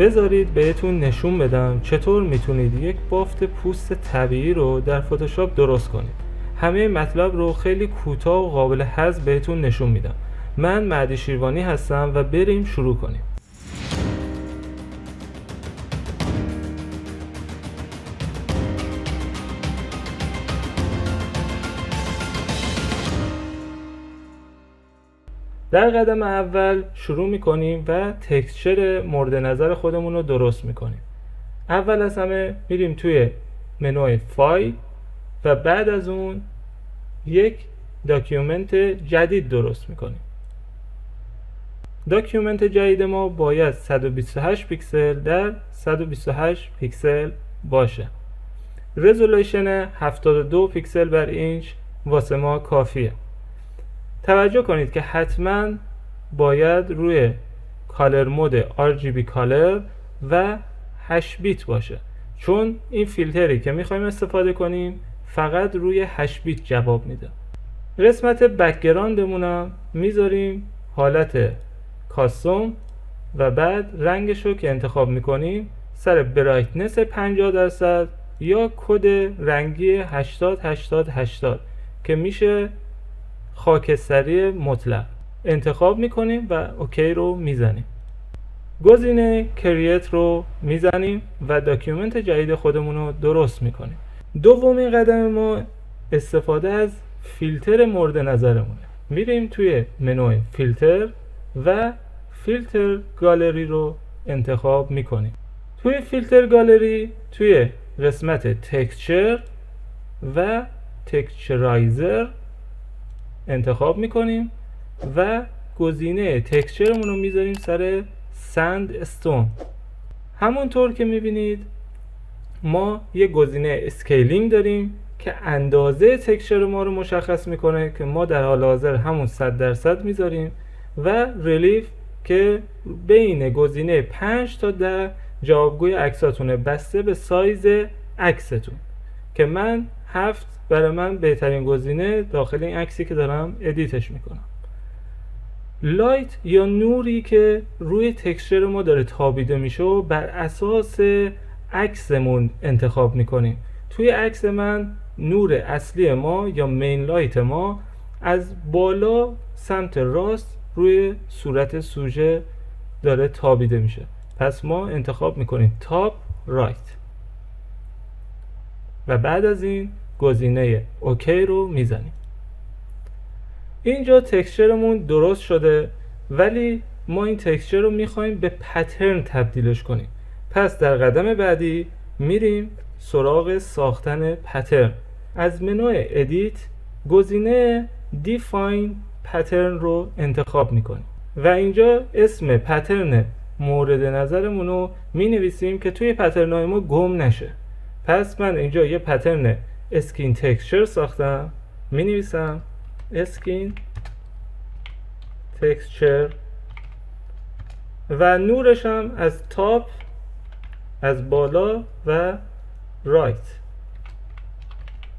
بذارید بهتون نشون بدم چطور میتونید یک بافت پوست طبیعی رو در فتوشاپ درست کنید. همه مطلب رو خیلی کوتاه و قابل هضم بهتون نشون میدم. من مهدی شیروانی هستم و بریم شروع کنیم. در قدم اول شروع میکنیم و تکسچر مورد نظر خودمون رو درست میکنیم. اول از همه میریم توی منوی فایل و بعد از اون یک داکیومنت جدید درست میکنیم. داکیومنت جدید ما باید 128 پیکسل در 128 پیکسل باشه. رزولوشن 72 پیکسل بر اینچ واسه ما کافیه. توجه کنید که حتما باید روی کالر مود RGB کالر و 8 بیت باشه، چون این فیلتری که میخوایم استفاده کنیم فقط روی 8 بیت جواب میده. قسمت بک‌گراندمونم میذاریم حالت کاستوم و بعد رنگشو که انتخاب میکنیم سر برایتنس 50% یا کد رنگی 80-80-80 که میشه خاکستری مطلق انتخاب میکنیم و اوکی رو میزنیم. گزینه کریت رو میزنیم و داکیومنت جدید خودمون رو درست میکنیم. دومین قدم ما استفاده از فیلتر مورد نظرمونه. میریم توی منوی فیلتر و فیلتر گالری رو انتخاب میکنیم. توی فیلتر گالری توی قسمت تکسچر و تکسچرایزر انتخاب میکنیم و گزینه تکسچرمون رو میذاریم سر سند استون. همونطور که میبینید ما یه گزینه اسکیلینگ داریم که اندازه تکسچر ما رو مشخص میکنه که ما در حال حاضر همون 100% میذاریم و ریلیف که بین گزینه 5 تا 10 جوابگوی عکساتونه بسته به سایز عکستون که من 7 برای من بهترین گزینه داخل این عکسی که دارم ادیتش میکنم. لایت یا نوری که روی تکسچر ما داره تابیده میشه و بر اساس عکسمون انتخاب میکنیم. توی عکس من نور اصلی ما یا مین لایت ما از بالا سمت راست روی صورت سوژه داره تابیده میشه، پس ما انتخاب میکنیم تاپ رایت و بعد از این گزینه اوکی رو میزنیم. اینجا تکسچرمون درست شده، ولی ما این تکسچر رو میخوایم به پترن تبدیلش کنیم. پس در قدم بعدی میریم سراغ ساختن پترن. از منوی ادیت گزینه دیفاین پترن رو انتخاب میکنیم و اینجا اسم پترن مورد نظرمون رو مینویسیم که توی پترن های ما گم نشه. پس من اینجا یه پترن اسکین تکسچر ساختم، مینویسم اسکین تکسچر و نورش هم از تاپ، از بالا و رایت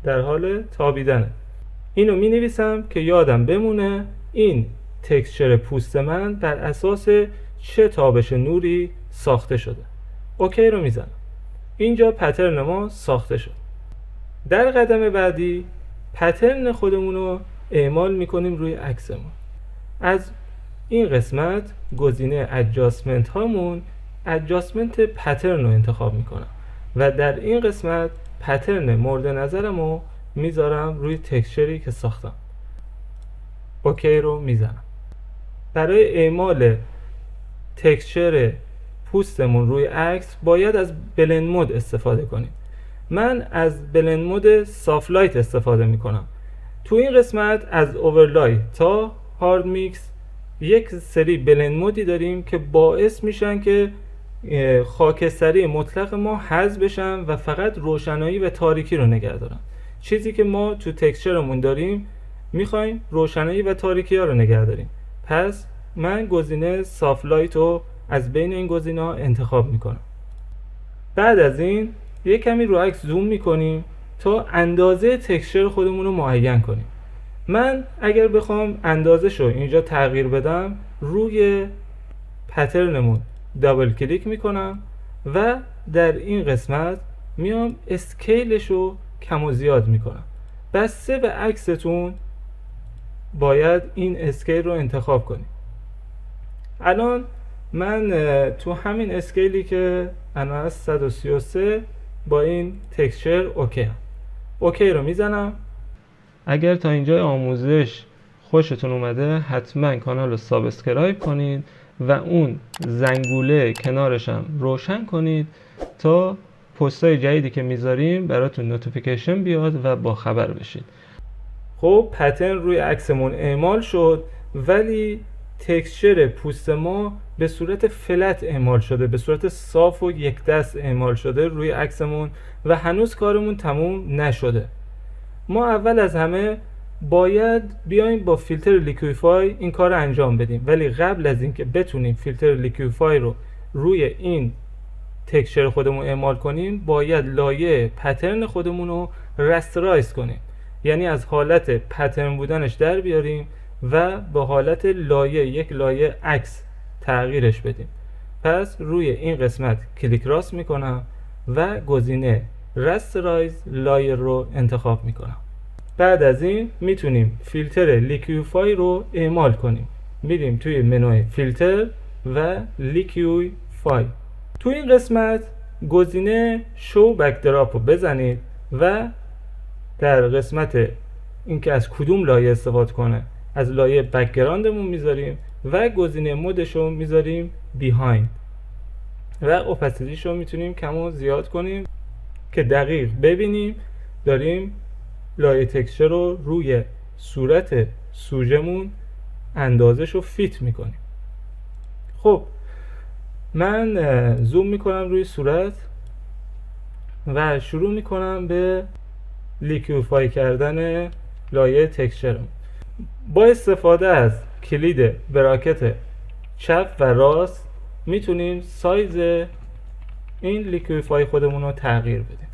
در حال تابیدنه. اینو می نویسم که یادم بمونه این تکسچر پوست من بر اساس چه تابش نوری ساخته شده. اوکی رو میزنم. اینجا پترن ما ساخته شد. در قدم بعدی پترن خودمون رو اعمال میکنیم روی عکسمون. از این قسمت گزینه ادجاستمنت هامون ادجاستمنت پترن رو انتخاب میکنم و در این قسمت پترن مورد نظرم رو میذارم روی تکسچری که ساختم. اوکی رو میزنم. برای اعمال تکسچر پوستمون روی عکس باید از بلند مود استفاده کنیم. من از بلند مود سافت لایت استفاده میکنم. تو این قسمت از اوورلای تا هارد میکس یک سری بلند مودی داریم که باعث میشن که خاکستری مطلق ما حذف بشن و فقط روشنایی و تاریکی رو نگه دارن. چیزی که ما تو تکسچرمون داریم میخوایم روشنایی و تاریکی ها رو نگه داریم. پس من گزینه سافت لایت رو از بین این گزینه ها انتخاب میکنم. بعد از این یک کمی رو عکس زوم میکنیم تا اندازه تکسچر خودمون رو معین کنیم. من اگر بخوام اندازه شو اینجا تغییر بدم روی پترنمون دابل کلیک میکنم و در این قسمت میام اسکیلش رو کم و زیاد میکنم. بسته به عکستون باید این اسکیل رو انتخاب کنید. الان من تو همین اسکیلی که الان از 133 با این تکسچر اوکی رو میزنم. اگر تا اینجای آموزش خوشتون اومده حتما کانال رو سابسکرایب کنید و اون زنگوله کنارش هم روشن کنید تا پستای جدیدی که میذاریم براتون نوتیفیکیشن بیاد و با خبر بشید. خب پترن روی عکسمون اعمال شد، ولی تکسچر پوست ما به صورت فلت اعمال شده، به صورت صاف و یک دست اعمال شده روی عکسمون و هنوز کارمون تموم نشده. ما اول از همه باید بیایم با فیلتر لیکویفای این کار رو انجام بدیم، ولی قبل از اینکه بتونیم فیلتر لیکویفای رو روی این تکسچر خودمون اعمال کنیم باید لایه پترن خودمون رو رسترایز کنیم، یعنی از حالت پترن بودنش در بیاریم و به حالت لایه، یک لایه عکس تغییرش بدیم. پس روی این قسمت کلیک راست میکنم و گزینه رسترایز لایر رو انتخاب میکنم. بعد از این میتونیم فیلتر لیکویفای رو اعمال کنیم. میریم توی منوی فیلتر و لیکویفای. تو این قسمت گزینه شو بکدراپ رو بزنید و در قسمت اینکه از کدوم لایه استفاده کنه از لایه بکگراندمون میذاریم و گزینه مودش رو میذاریم بیهایند و اوپاسیتیش رو میتونیم کم و زیاد کنیم که دقیق ببینیم داریم لایه تکسچر رو روی صورت سوژمون اندازش رو فیت میکنیم. خب من زوم میکنم روی صورت و شروع میکنم به لیکویفای کردن لایه تکسچرم. با استفاده از کلید براکت چپ و راست میتونیم سایز این لیکویفای خودمون رو تغییر بدیم.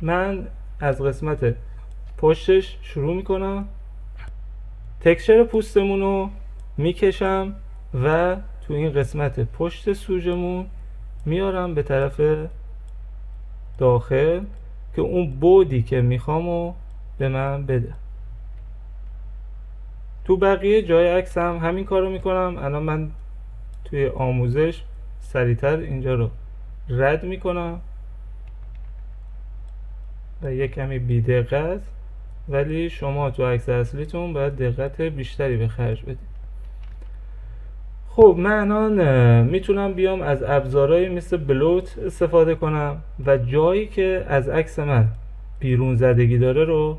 من از قسمت پشتش شروع میکنم، تکسچر پوستمون رو میکشم و تو این قسمت پشت سوژمون میارم به طرف داخل که اون بودی که میخوام رو به من بده. تو بقیه جای عکس هم همین کار رو میکنم. الان من توی آموزش سریعتر اینجا رو رد میکنم و یک کمی بی دقت، ولی شما تو عکس اصلیتون باید دقت بیشتری به خرج بدید. خب من الان میتونم بیام از ابزارهای مثل بلوت استفاده کنم و جایی که از عکس من بیرون زدگی داره رو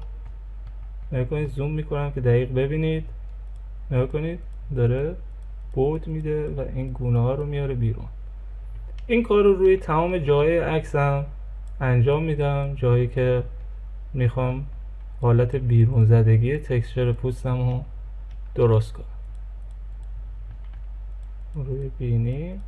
نگاه کنید، زوم میکنم که دقیق ببینید. نگاه کنید داره بود میده و این گونه ها رو میاره بیرون. این کار رو روی تمام جای عکسم انجام میدم، جایی که میخوام حالت بیرون زدگی تکسچر پوستم رو درست کنم. روی بینی،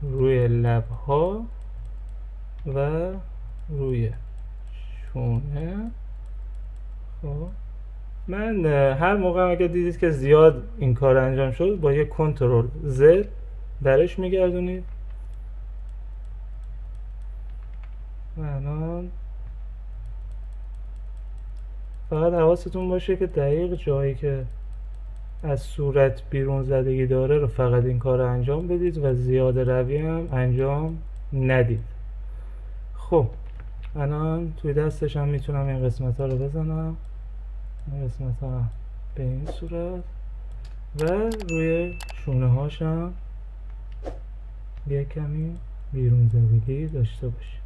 روی لبها و روی شونه. خب من هر موقع اگه دیدید که زیاد این کار انجام شد با یک کنترل زد درش میگردونید. الان فقط حواستون باشه که دقیق جایی که از صورت بیرون زدگی داره رو فقط این کار رو انجام بدید و زیاد روی هم انجام ندید. خب الان توی دستش هم میتونم این قسمت ها رو بزنم، این قسمت ها به این صورت و روی شونه هاشم یک کمی بیرون زدگی داشته باشه.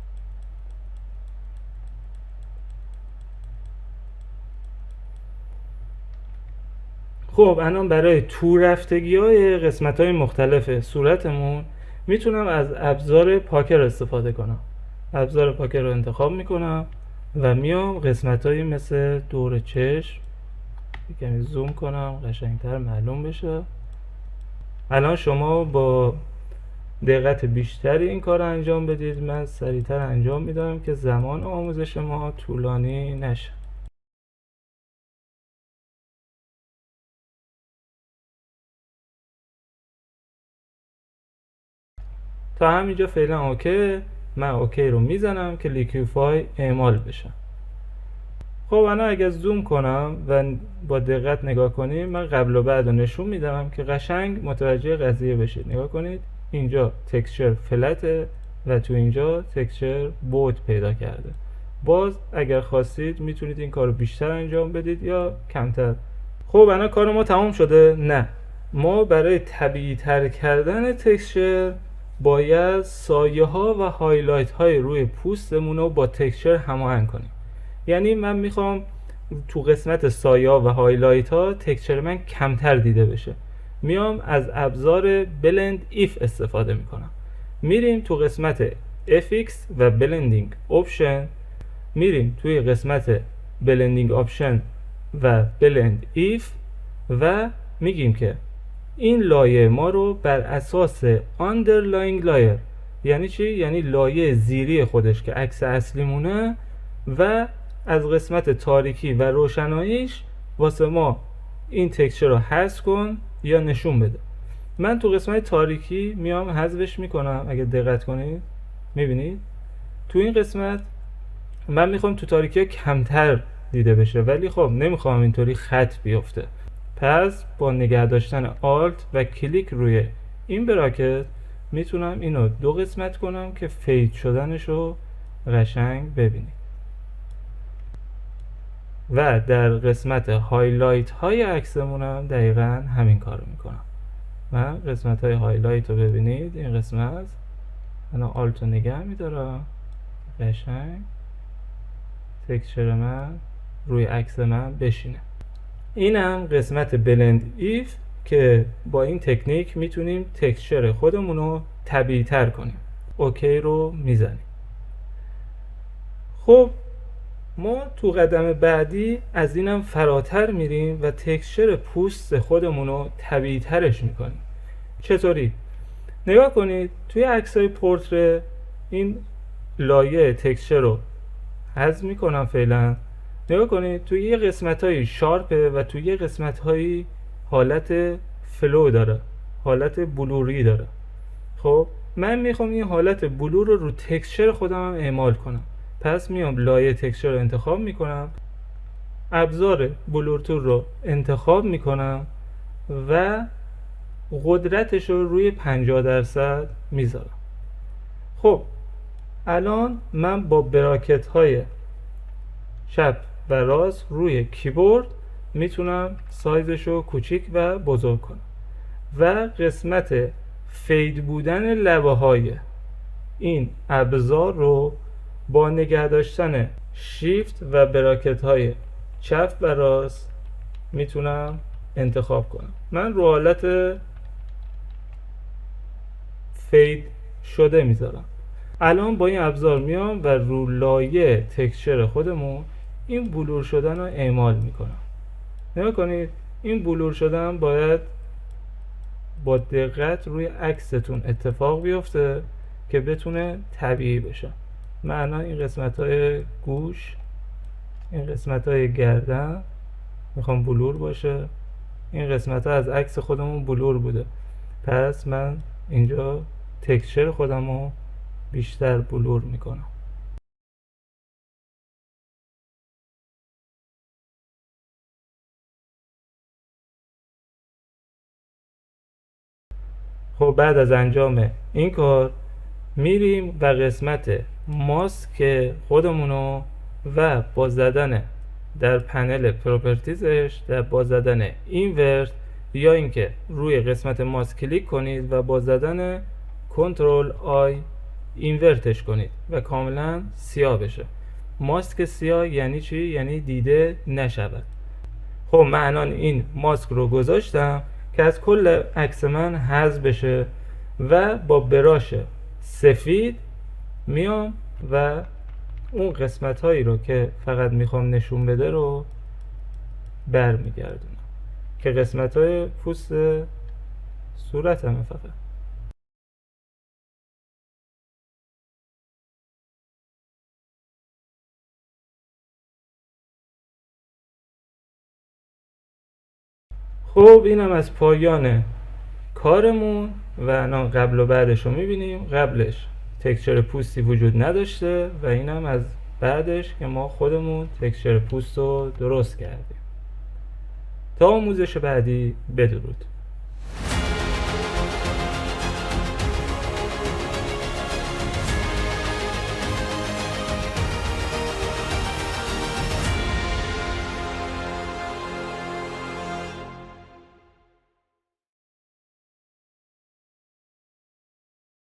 خب الان برای تو رفتگی های قسمت های مختلف صورتمون میتونم از ابزار پاکر استفاده کنم. ابزار پاکر رو انتخاب میکنم و میام قسمت های مثل دور چشم کمی زوم کنم قشنگتر معلوم بشه. الان شما با دقت بیشتری این کار رو انجام بدید. من سریعتر انجام میدم که زمان آموزش ما طولانی نشه. تا همینجا فعلا اوکی. من اوکی رو میزنم که لیکویفای اعمال بشه. خب الان اگه زوم کنم و با دقت نگاه کنیم، من قبل و بعد رو نشون میدم که قشنگ متوجه قضیه بشید. نگاه کنید، اینجا تکسچر فلته و تو اینجا تکسچر بود پیدا کرده. باز اگر خواستید میتونید این کار رو بیشتر انجام بدید یا کمتر. خب الان کار ما تمام شده؟ نه، ما برای طبیعی تر کردن تکسچر باید سایه ها و هایلایت های روی پوستمون رو با تکسچر هماهنگ کنیم. یعنی من میخوام تو قسمت سایه و هایلایت ها تکسچر من کمتر دیده بشه. میام از ابزار بلند ایف استفاده میکنم. میریم تو قسمت FX و بلندینگ اپشن، میریم توی قسمت بلندینگ اپشن و بلند ایف و میگیم که این لایه ما رو بر اساس underlying layer، یعنی چی؟ یعنی لایه زیری خودش که عکس اصلیمونه، و از قسمت تاریکی و روشناییش واسه ما این تکسچر رو حذف کن یا نشون بده. من تو قسمت تاریکی میام حذفش میکنم. اگه دقت کنید میبینید تو این قسمت من میخوام تو تاریکی کمتر دیده بشه، ولی خب نمیخوام اینطوری خط بیفته. پس با نگه داشتن آلت و کلیک روی این براکت میتونم اینو دو قسمت کنم که فید شدنش رو قشنگ ببینید. و در قسمت هایلایت های عکسمونم دقیقا همین کار رو میکنم. من قسمت های هایلایت رو ببینید، این قسمت من آلت رو نگه میدارم قشنگ تکسچر من روی عکس من بشینه. اینم قسمت بلند ایف که با این تکنیک میتونیم تکسچر خودمون رو طبیعی تر کنیم. اوکی رو میزنیم. خب ما تو قدم بعدی از اینم فراتر میریم و تکسچر پوست خودمون رو طبیعی ترش میکنیم. چطوری؟ نگاه کنید توی عکسای پورتره این لایه تکسچر رو حذف میکنم فعلا. نگاه کنید توی یه قسمت های شارپه و توی یه قسمت های حالت فلو داره، حالت بلوری داره. خب من میخوام این حالت بلور رو تکسچر خودم هم اعمال کنم. پس میام لایه تکسچر رو انتخاب میکنم، ابزار بلور تور رو انتخاب میکنم و قدرتش رو روی 50% میذارم. خب الان من با براکت های چپ و راست روی کیبورد میتونم سایزش رو کوچیک و بزرگ کنم و قسمت فید بودن لبه های این ابزار رو با نگه داشتن شیفت و براکت های چپ و راست میتونم انتخاب کنم. من رو حالت فید شده میذارم. الان با این ابزار میام و رو لایه تکسچر خودمون این بلور شدن رو اعمال میکنم. نگاه کنید این بلور شدن باید با دقت روی عکستون اتفاق بیفته که بتونه طبیعی بشه. من این قسمت های گوش، این قسمت های گردن میخوام بلور باشه. این قسمت ها از عکس خودمون بلور بوده، پس من اینجا تکسچر خودم رو بیشتر بلور میکنم. خب بعد از انجام این کار میریم و قسمت ماسک خودمونو و با زدن در پنل پروپرتیزش با زدن اینورت یا اینکه روی قسمت ماسک کلیک کنید و با زدن کنترل آی اینورتش کنید و کاملا سیاه بشه. ماسک سیاه یعنی چی؟ یعنی دیده نشود. خب من الان این ماسک رو گذاشتم که از کل عکس من حذف بشه و با براش سفید میام و اون قسمت هایی رو که فقط میخوام نشون بده رو برمیگردونم که قسمت های پوست صورتمه فقط. خب اینم از پایان کارمون و الان قبل و بعدش رو میبینیم. قبلش تکسچر پوستی وجود نداشته و اینم از بعدش که ما خودمون تکسچر پوست رو درست کردیم. تا آموزش بعدی، بدرود.